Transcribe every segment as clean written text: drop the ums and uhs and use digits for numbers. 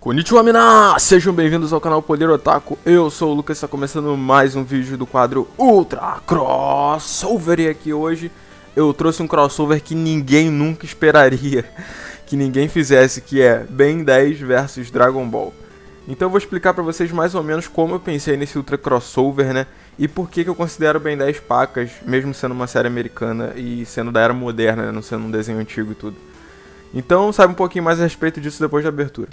Konnichiwa mina! Sejam bem-vindos ao canal Poder Otaku, eu sou o Lucas, está começando mais um vídeo do quadro Ultra Crossover. E aqui hoje eu trouxe um crossover que ninguém nunca esperaria que ninguém fizesse, que é Ben 10 versus Dragon Ball. Então eu vou explicar pra vocês mais ou menos como eu pensei nesse Ultra Crossover, né? E por que eu considero Ben 10 pacas, mesmo sendo uma série americana e sendo da era moderna, né? Não sendo um desenho antigo e tudo. Então saiba um pouquinho mais a respeito disso depois da abertura.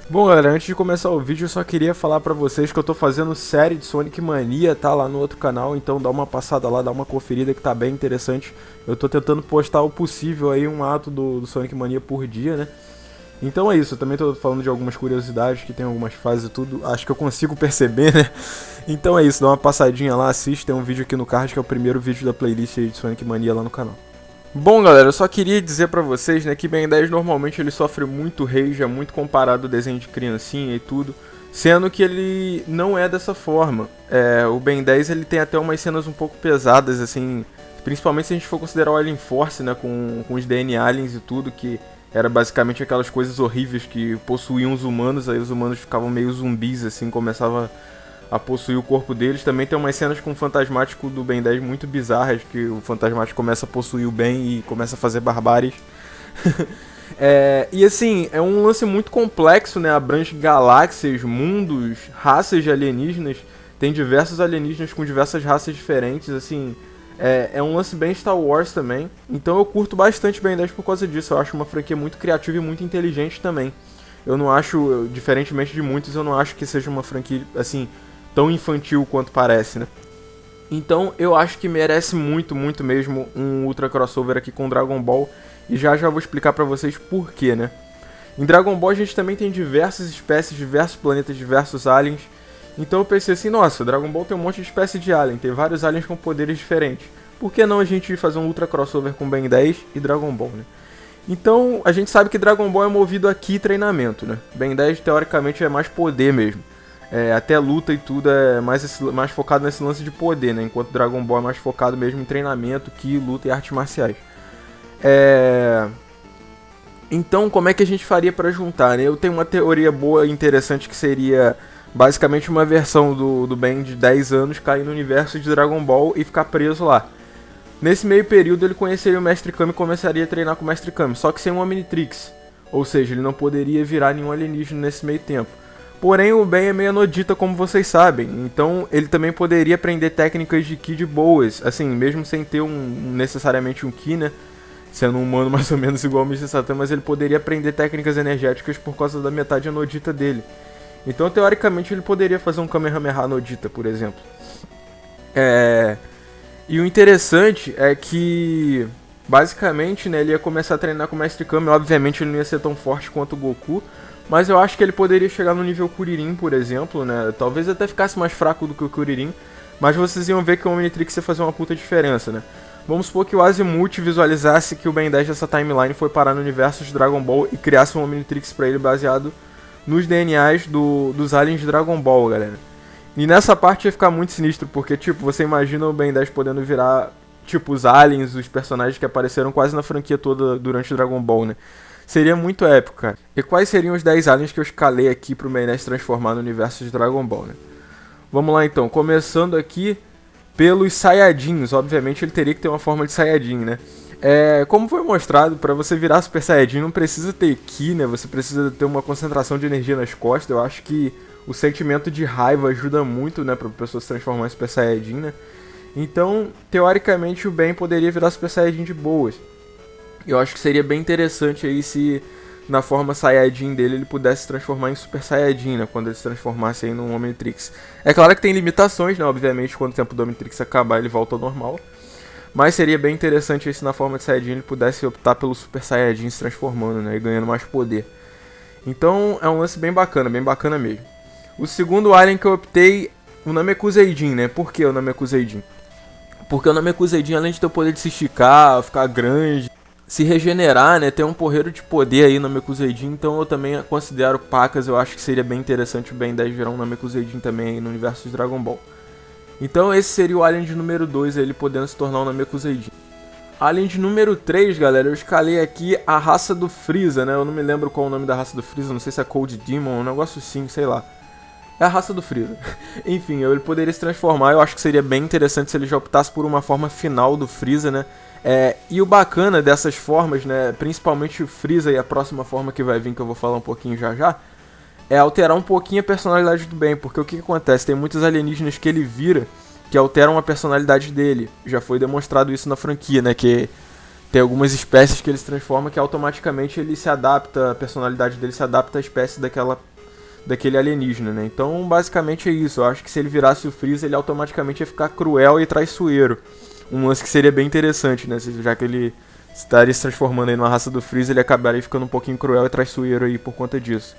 Bom, galera, antes de começar o vídeo eu só queria falar pra vocês que eu tô fazendo série de Sonic Mania, tá lá no outro canal, então dá uma passada lá, dá uma conferida que tá bem interessante. Eu tô tentando postar o possível aí, um ato do Sonic Mania por dia, né? Então é isso, eu também tô falando de algumas curiosidades, que tem algumas fases e tudo, acho que eu consigo perceber, né? Então é isso, dá uma passadinha lá, assiste, tem um vídeo aqui no card que é o primeiro vídeo da playlist aí de Sonic Mania lá no canal. Bom, galera, eu só queria dizer pra vocês, né, que Ben 10 normalmente ele sofre muito rage, é muito comparado ao desenho de criancinha e tudo, sendo que ele não é dessa forma. O Ben 10 ele tem até umas cenas um pouco pesadas, assim, principalmente se a gente for considerar o Alien Force, né, com os DNA Aliens e tudo, que era basicamente aquelas coisas horríveis que possuíam os humanos, aí os humanos ficavam meio zumbis, assim, começava a possuir o corpo deles. Também tem umas cenas com o Fantasmático do Ben 10 muito bizarras, que o Fantasmático começa a possuir o Ben e começa a fazer barbáries. E assim, é um lance muito complexo, né? Abrange galáxias, mundos, raças de alienígenas. Tem diversos alienígenas com diversas raças diferentes, assim. É um lance bem Star Wars também. Então eu curto bastante Ben 10 por causa disso. Eu acho uma franquia muito criativa e muito inteligente também. Eu não acho, diferentemente de muitos, eu não acho que seja uma franquia, assim, tão infantil quanto parece, né? Então eu acho que merece muito, muito mesmo um Ultra Crossover aqui com Dragon Ball. E já vou explicar pra vocês por quê, né? Em Dragon Ball a gente também tem diversas espécies, diversos planetas, diversos aliens. Então eu pensei assim, nossa, Dragon Ball tem um monte de espécie de alien, tem vários aliens com poderes diferentes. Por que não a gente fazer um Ultra Crossover com Ben 10 e Dragon Ball, né? Então a gente sabe que Dragon Ball é movido aqui em treinamento, né? Ben 10 teoricamente é mais poder mesmo. Até luta e tudo é mais focado nesse lance de poder, né? Enquanto Dragon Ball é mais focado mesmo em treinamento, ki, luta e artes marciais. Então, como é que a gente faria pra juntar, né? Eu tenho uma teoria boa e interessante que seria basicamente uma versão do Ben de 10 anos cair no universo de Dragon Ball e ficar preso lá. Nesse meio período ele conheceria o Mestre Kami e começaria a treinar com o Mestre Kami, só que sem uma Omnitrix. Ou seja, ele não poderia virar nenhum alienígena nesse meio tempo. Porém, o Ben é meio Nodita, como vocês sabem, então ele também poderia aprender técnicas de Ki de boas, assim, mesmo sem ter necessariamente um Ki, né, sendo um humano mais ou menos igual ao Mr. Satan, mas ele poderia aprender técnicas energéticas por causa da metade Nodita dele. Então, teoricamente, ele poderia fazer um Kamehameha Nodita, por exemplo. E o interessante é que, basicamente, né, ele ia começar a treinar com o Mestre Kami, obviamente ele não ia ser tão forte quanto o Goku, mas eu acho que ele poderia chegar no nível Kuririn, por exemplo, né? Talvez até ficasse mais fraco do que o Kuririn, mas vocês iam ver que o Omnitrix ia fazer uma puta diferença, né? Vamos supor que o Azimuth visualizasse que o Ben 10 dessa timeline foi parar no universo de Dragon Ball e criasse um Omnitrix pra ele baseado nos DNAs dos aliens de Dragon Ball, galera. E nessa parte ia ficar muito sinistro, porque, tipo, você imagina o Ben 10 podendo virar, tipo, os aliens, os personagens que apareceram quase na franquia toda durante o Dragon Ball, né? Seria muito épico, cara. E quais seriam os 10 aliens que eu escalei aqui pro Ben 10 transformar no universo de Dragon Ball, né? Vamos lá então, começando aqui pelos Saiyajins. Obviamente ele teria que ter uma forma de Saiyajin, né? Como foi mostrado, para você virar Super Saiyajin não precisa ter Ki, né? Você precisa ter uma concentração de energia nas costas. Eu acho que o sentimento de raiva ajuda muito, né, pra pessoa se transformar em Super Saiyajin, né? Então, teoricamente o Ben poderia virar Super Saiyajin de boas. Eu acho que seria bem interessante aí se na forma Saiyajin dele ele pudesse se transformar em Super Saiyajin, né, quando ele se transformasse aí num Omnitrix. É claro que tem limitações, né, obviamente, quando o tempo do Omnitrix acabar ele volta ao normal. Mas seria bem interessante aí se na forma de Saiyajin ele pudesse optar pelo Super Saiyajin se transformando, né, e ganhando mais poder. Então é um lance bem bacana mesmo. O segundo alien que eu optei, o Namekuseidin, né, por que o Namekuseidin? Porque o Namekuseidin, além de ter o poder de se esticar, ficar grande, se regenerar, né, ter um porreiro de poder aí no Namekuseidin, então eu também considero pacas, eu acho que seria bem interessante o Ben 10 virar um Namekuseidin também aí no universo de Dragon Ball. Então esse seria o Alien de número 2, ele podendo se tornar um Namekuseidin. Alien de número 3, galera, eu escalei aqui a raça do Freeza, né, eu não me lembro qual é o nome da raça do Freeza, não sei se é Cold Demon, um negócio assim, sei lá. É a raça do Freeza. Enfim, ele poderia se transformar, eu acho que seria bem interessante se ele já optasse por uma forma final do Freeza, né. E o bacana dessas formas, né, principalmente o Freeza e a próxima forma que vai vir, que eu vou falar um pouquinho já já, é alterar um pouquinho a personalidade do Ben, porque o que acontece? Tem muitos alienígenas que ele vira que alteram a personalidade dele. Já foi demonstrado isso na franquia, né, que tem algumas espécies que ele se transforma que automaticamente ele se adapta, a personalidade dele se adapta à espécie daquele alienígena, né? Então, basicamente é isso. Eu acho que se ele virasse o Freeza, ele automaticamente ia ficar cruel e traiçoeiro. Um lance que seria bem interessante, né? Já que ele estaria se transformando aí numa raça do Freeza, ele acabaria ficando um pouquinho cruel e traiçoeiro aí por conta disso.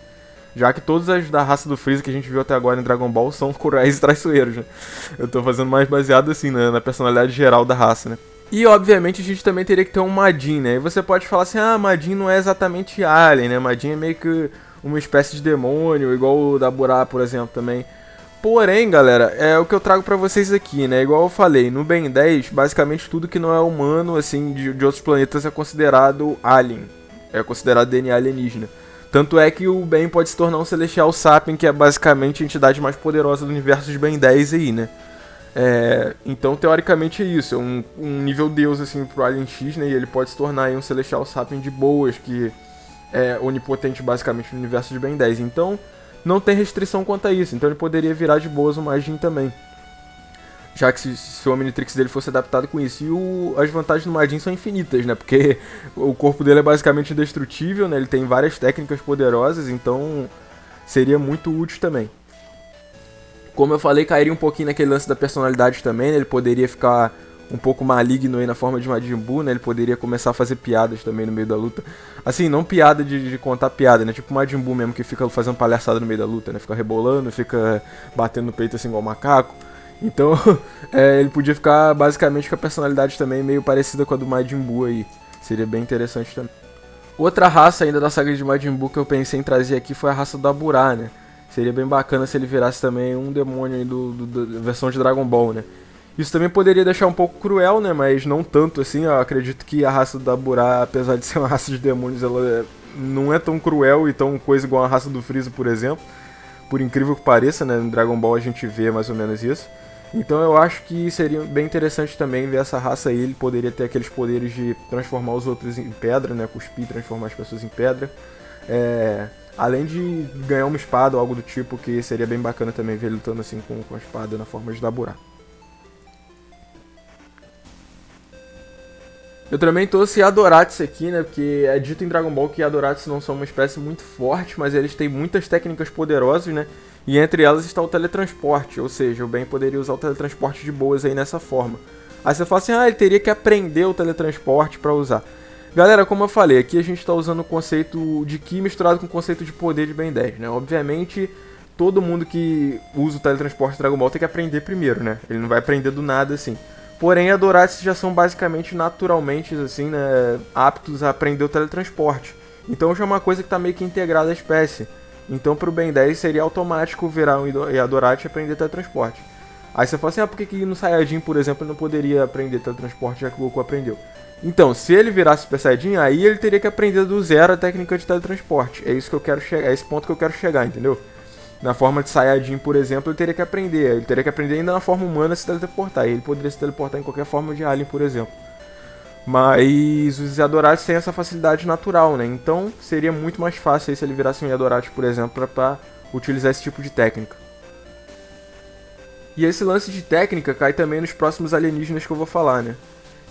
Já que todas as da raça do Freeza que a gente viu até agora em Dragon Ball são cruéis e traiçoeiros, né? Eu tô fazendo mais baseado assim, né, na personalidade geral da raça, né? E obviamente a gente também teria que ter um Majin, né? E você pode falar assim, Majin não é exatamente alien, né? Majin é meio que uma espécie de demônio, igual o da Burá, por exemplo, também. Porém, galera, é o que eu trago pra vocês aqui, né? Igual eu falei, no Ben 10, basicamente tudo que não é humano, assim, de outros planetas é considerado alien. É considerado DNA alienígena. Tanto é que o Ben pode se tornar um Celestial Sapien, que é basicamente a entidade mais poderosa do universo de Ben 10 aí, né? Então, teoricamente é isso. É um nível Deus, assim, pro Alien X, né? E ele pode se tornar aí um Celestial Sapien de boas, que é onipotente basicamente no universo de Ben 10. Então, não tem restrição quanto a isso. Então, ele poderia virar de boas o Majin também. Já que se o Omnitrix dele fosse adaptado com isso. E as vantagens do Majin são infinitas, né? Porque o corpo dele é basicamente indestrutível, né? Ele tem várias técnicas poderosas, então seria muito útil também. Como eu falei, cairia um pouquinho naquele lance da personalidade também, né? Ele poderia ficar um pouco maligno aí na forma de Majin Buu, né? Ele poderia começar a fazer piadas também no meio da luta. Assim, não piada de contar piada, né? Tipo o Majin Buu mesmo, que fica fazendo palhaçada no meio da luta, né? Fica rebolando, fica batendo no peito assim igual macaco. Então, ele podia ficar basicamente com a personalidade também meio parecida com a do Majin Buu aí. Seria bem interessante também. Outra raça ainda da saga de Majin Buu que eu pensei em trazer aqui foi a raça da Burá, né? Seria bem bacana se ele virasse também um demônio aí da versão de Dragon Ball, né? Isso também poderia deixar um pouco cruel, né? Mas não tanto assim. Eu acredito que a raça da Burá, apesar de ser uma raça de demônios, ela não é tão cruel e tão coisa igual a raça do Freeza, por exemplo. Por incrível que pareça, né? No Dragon Ball a gente vê mais ou menos isso. Então eu acho que seria bem interessante também ver essa raça aí. Ele poderia ter aqueles poderes de transformar os outros em pedra, né? Cuspir, transformar as pessoas em pedra. Além de ganhar uma espada ou algo do tipo, que seria bem bacana também ver ele lutando assim com a espada na forma de Daburá. Eu também trouxe Yadoratsu aqui, né? Porque é dito em Dragon Ball que Yadoratsu não são uma espécie muito forte, mas eles têm muitas técnicas poderosas, né? E entre elas está o teletransporte, ou seja, o Ben poderia usar o teletransporte de boas aí nessa forma. Aí você fala assim, ele teria que aprender o teletransporte para usar. Galera, como eu falei, aqui a gente está usando o conceito de Ki misturado com o conceito de poder de Ben 10, né? Obviamente, todo mundo que usa o teletransporte de Dragon Ball tem que aprender primeiro, né? Ele não vai aprender do nada assim. Porém, Yadoratsu já são basicamente naturalmente assim, né, aptos a aprender o teletransporte. Então já é uma coisa que está meio que integrada à espécie. Então pro Ben 10 seria automático virar um Yadoratsu e aprender teletransporte. Aí você fala assim, por que no Saiyajin, por exemplo, ele não poderia aprender teletransporte já que o Goku aprendeu? Então, se ele virasse Super Saiyajin, aí ele teria que aprender do zero a técnica de teletransporte. É isso que eu quero chegar, é esse ponto que eu quero chegar, entendeu? Na forma de Saiyajin, por exemplo, ele teria que aprender. Ele teria que aprender ainda na forma humana a se teleportar. E ele poderia se teleportar em qualquer forma de alien, por exemplo. Mas os Yadoratsu têm essa facilidade natural, né? Então seria muito mais fácil aí se ele virasse um Yadoratsu, por exemplo, para utilizar esse tipo de técnica. E esse lance de técnica cai também nos próximos alienígenas que eu vou falar, né?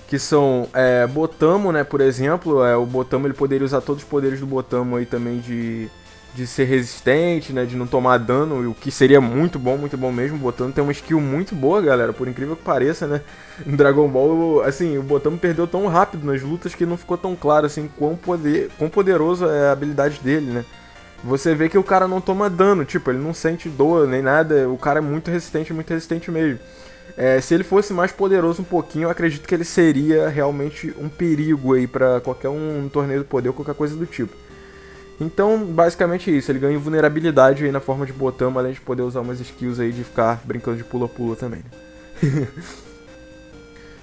Que são Botamo, né? Por exemplo, o Botamo ele poderia usar todos os poderes do Botamo aí também de ser resistente, né, de não tomar dano, o que seria muito bom mesmo. O Botamo tem uma skill muito boa, galera, por incrível que pareça, né, em Dragon Ball, assim, o Botamo perdeu tão rápido nas lutas que não ficou tão claro, assim, quão poderoso é a habilidade dele, né. Você vê que o cara não toma dano, tipo, ele não sente dor nem nada, o cara é muito resistente mesmo. Se ele fosse mais poderoso um pouquinho, eu acredito que ele seria realmente um perigo aí pra qualquer um torneio do poder ou qualquer coisa do tipo. Então, basicamente é isso. Ele ganha vulnerabilidade aí na forma de botão, além de poder usar umas skills aí de ficar brincando de pula-pula também, né?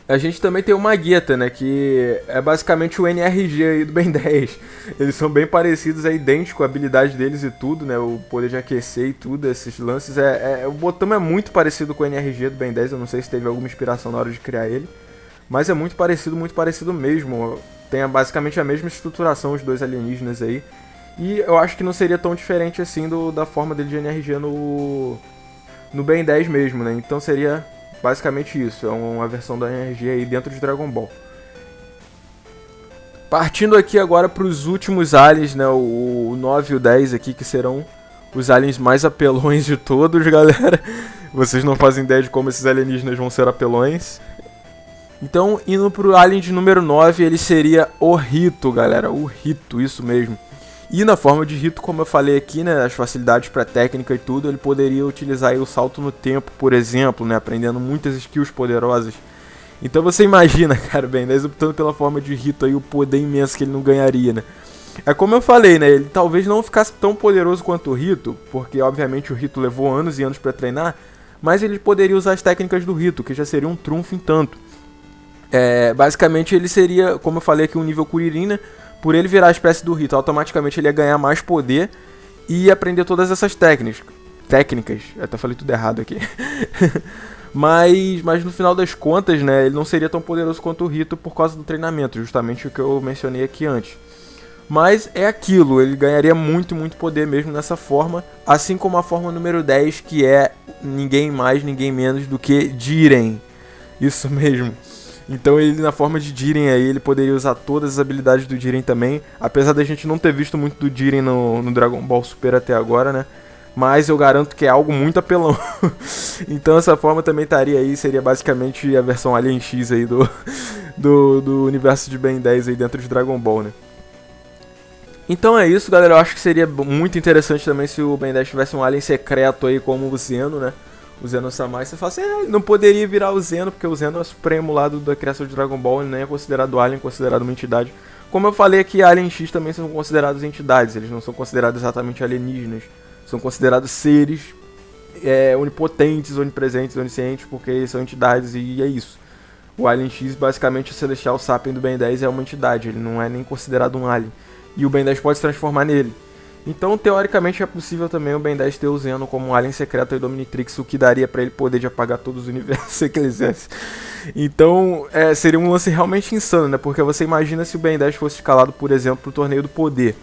A gente também tem o Magueta, né, que é basicamente o NRG aí do Ben 10. Eles são bem parecidos, é idêntico a habilidade deles e tudo, né, o poder de aquecer e tudo, esses lances. O botão é muito parecido com o NRG do Ben 10, eu não sei se teve alguma inspiração na hora de criar ele. Mas é muito parecido mesmo. Tem basicamente a mesma estruturação, os dois alienígenas aí. E eu acho que não seria tão diferente assim da forma dele de NRG no Ben 10 mesmo, né, então seria... basicamente isso, é uma versão da energia aí dentro de Dragon Ball. Partindo aqui agora para os últimos aliens, né, o 9 e o 10 aqui, que serão os aliens mais apelões de todos, galera. Vocês não fazem ideia de como esses alienígenas vão ser apelões. Então, indo pro alien de número 9, ele seria o Rito, galera, o Rito, isso mesmo. E na forma de Rito, como eu falei aqui, né, as facilidades para técnica e tudo, ele poderia utilizar aí o salto no tempo, por exemplo, né, aprendendo muitas skills poderosas. Então você imagina, cara, Ben 10 optando pela forma de Rito aí, o poder imenso que ele não ganharia, né. É como eu falei, né, ele talvez não ficasse tão poderoso quanto o Rito, porque obviamente o Rito levou anos e anos para treinar, mas ele poderia usar as técnicas do Rito, que já seria um trunfo em tanto. Basicamente ele seria, como eu falei aqui, um nível Kuririn, né. Por ele virar a espécie do Rito, automaticamente ele ia ganhar mais poder e aprender todas essas técnicas. Eu até falei tudo errado aqui. mas no final das contas, né, ele não seria tão poderoso quanto o Rito por causa do treinamento, justamente o que eu mencionei aqui antes. Mas é aquilo, ele ganharia muito poder mesmo nessa forma, assim como a forma número 10, que é ninguém mais, ninguém menos do que Jiren. Isso mesmo. Então ele, na forma de Jiren aí, ele poderia usar todas as habilidades do Jiren também. Apesar da gente não ter visto muito do Jiren no Dragon Ball Super até agora, né? Mas eu garanto que é algo muito apelão. Então essa forma também estaria aí, seria basicamente a versão Alien X aí do universo de Ben 10 aí dentro de Dragon Ball, né? Então é isso, galera. Eu acho que seria muito interessante também se o Ben 10 tivesse um alien secreto aí como o Zeno, né? O Zeno-sama, você fala assim, não poderia virar o Zeno, porque o Zeno é o supremo lá da criação de Dragon Ball, ele nem é considerado alien, é considerado uma entidade. Como eu falei aqui, Alien X também são considerados entidades, eles não são considerados exatamente alienígenas, são considerados seres onipotentes, onipresentes, oniscientes, porque são entidades e é isso. O Alien X, basicamente, o Celestial Sapien do Ben 10 é uma entidade, ele não é nem considerado um alien, e o Ben 10 pode se transformar nele. Então, teoricamente, é possível também o Ben 10 ter o Zeno como um alien secreto aí do Omnitrix, o que daria pra ele poder de apagar todos os universos se ele quisesse. Então, seria um lance realmente insano, né? Porque você imagina se o Ben 10 fosse escalado, por exemplo, pro Torneio do Poder.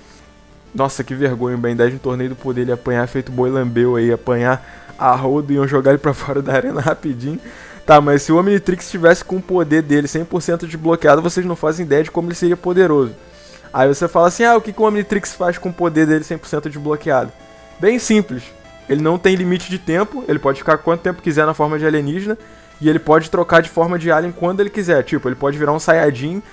Nossa, que vergonha, o Ben 10 no Torneio do Poder, ele apanhar feito boi lambeu aí, apanhar a rodo e iam jogar ele pra fora da arena rapidinho. Tá, mas se o Omnitrix estivesse com o poder dele 100% desbloqueado, vocês não fazem ideia de como ele seria poderoso. Aí você fala assim, o que o Omnitrix faz com o poder dele 100% desbloqueado? Bem simples, ele não tem limite de tempo, ele pode ficar quanto tempo quiser na forma de alienígena, e ele pode trocar de forma de alien quando ele quiser, tipo, ele pode virar um Saiyajin,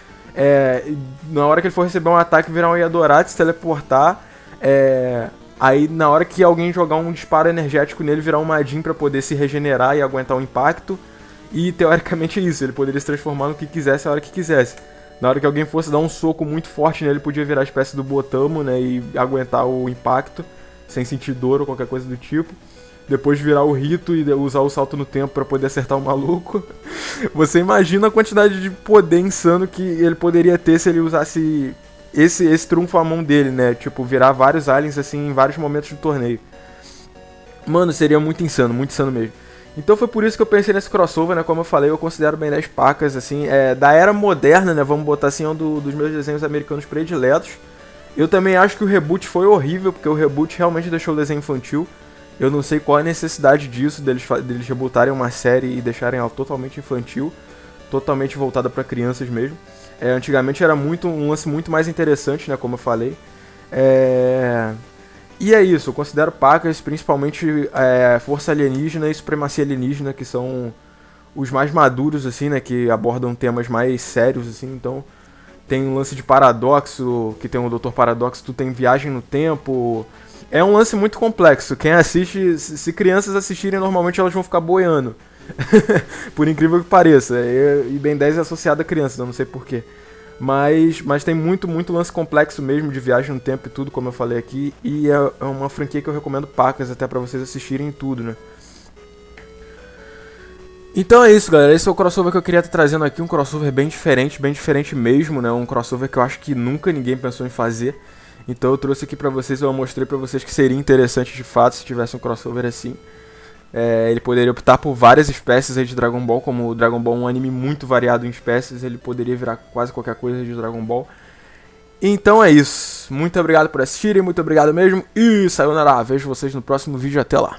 na hora que ele for receber um ataque, virar um Yadorat, se teleportar, aí na hora que alguém jogar um disparo energético nele, virar um Majin pra poder se regenerar e aguentar o impacto, e teoricamente é isso, ele poderia se transformar no que quisesse a hora que quisesse. Na hora que alguém fosse dar um soco muito forte nele, podia virar a espécie do Botamo, né, e aguentar o impacto, sem sentir dor ou qualquer coisa do tipo. Depois virar o Rito e usar o salto no tempo pra poder acertar o maluco. Você imagina a quantidade de poder insano que ele poderia ter se ele usasse esse trunfo à mão dele, né, tipo, virar vários aliens assim em vários momentos do torneio. Mano, seria muito insano mesmo. Então foi por isso que eu pensei nesse crossover, né? Como eu falei, eu considero Ben 10 pacas, assim, da era moderna, né? Vamos botar assim, um dos meus desenhos americanos prediletos. Eu também acho que o reboot foi horrível, porque o reboot realmente deixou o desenho infantil. Eu não sei qual é a necessidade disso, deles rebootarem uma série e deixarem ela totalmente infantil, totalmente voltada para crianças mesmo. Antigamente era um lance muito mais interessante, né? Como eu falei. E é isso, eu considero pacas, principalmente Força Alienígena e Supremacia Alienígena, que são os mais maduros, assim, né, que abordam temas mais sérios, assim. Então tem um lance de Paradoxo, que tem o Dr. Paradoxo, tu tem Viagem no Tempo. É um lance muito complexo, quem assiste, se crianças assistirem, normalmente elas vão ficar boiando. Por incrível que pareça. E Ben 10 é associado a crianças, eu não sei porquê. Mas tem muito lance complexo mesmo de viagem no tempo e tudo, como eu falei aqui. E é uma franquia que eu recomendo pacas até pra vocês assistirem tudo, né? Então é isso, galera. Esse é o crossover que eu queria estar trazendo aqui. Um crossover bem diferente mesmo, né? Um crossover que eu acho que nunca ninguém pensou em fazer. Então eu trouxe aqui pra vocês, eu mostrei pra vocês que seria interessante de fato se tivesse um crossover assim. Ele poderia optar por várias espécies aí de Dragon Ball, como o Dragon Ball é um anime muito variado em espécies, ele poderia virar quase qualquer coisa de Dragon Ball. Então é isso. Muito obrigado por assistirem, muito obrigado mesmo. E sayonara. Vejo vocês no próximo vídeo. Até lá.